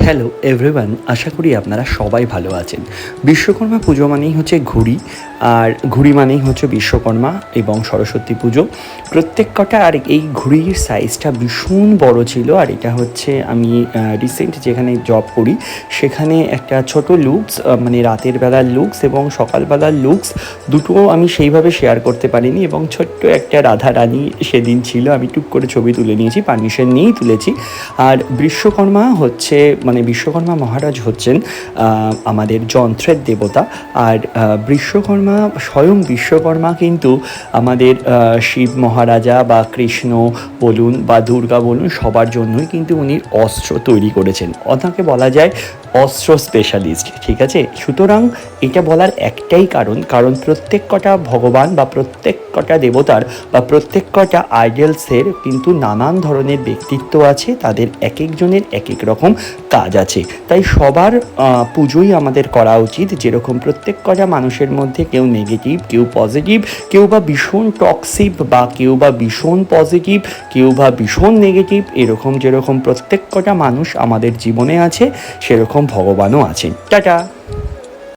Hello everyone, আশা করি আপনারা সবাই ভালো আছেন। বিশ্বকর্মা পুজো মানেই হচ্ছে ঘুড়ি, আর ঘুড়ি মানেই হচ্ছে বিশ্বকর্মা এবং সরস্বতী পুজো প্রত্যেক কটা। আর এই ঘুড়ির সাইজটা ভীষণ বড় ছিল। আর এটা হচ্ছে আমি রিসেন্ট যেখানে জব করি সেখানে একটা ছোট লুকস, মানে রাতের বেলার লুকস এবং সকালবেলার লুকস দুটো আমি সেইভাবে শেয়ার করতে পারিনি, এবং ছোট্ট একটা রাধা রানী সেদিন ছিল। আমি টুক করে ছবি তুলে নিয়েছি, পারমিশন নিয়েই তুলেছি। আর বিশ্বকর্মা হচ্ছে বিশ্বকর্মা মহারাজ হচ্ছেন আমাদের যন্ত্রের দেবতা। আর বিশ্বকর্মা, স্বয়ং বিশ্বকর্মা কিন্তু আমাদের শিব মহারাজা বা কৃষ্ণ বলুন বা দুর্গা বলুন, সবার জন্যই কিন্তু উনি অস্ত্র তৈরি করেছেন। ওনাকে বলা যায় অস্ত্র স্পেশালিস্ট, ঠিক আছে। সুতরাং এটা বলার একটাই কারণ প্রত্যেক কটা ভগবান বা প্রত্যেক কটা দেবতার বা প্রত্যেক কটা আইডলসের কিন্তু নানান ধরনের ব্যক্তিত্ব আছে, তাদের এক একজনের এক এক রকম কাজ আছে। তাই সবার পুজোই আমাদের করা উচিত। যেরকম প্রত্যেক কটা মানুষের মধ্যে কেউ নেগেটিভ, কেউ পজিটিভ, কেউ বা ভীষণ টক্সিক, বা কেউ বা ভীষণ পজিটিভ, কেউ বা ভীষণ নেগেটিভ, এরকম যেরকম প্রত্যেক কটা মানুষ আমাদের জীবনে আছে, সেরকম ভগবানও আছেন। টাটা।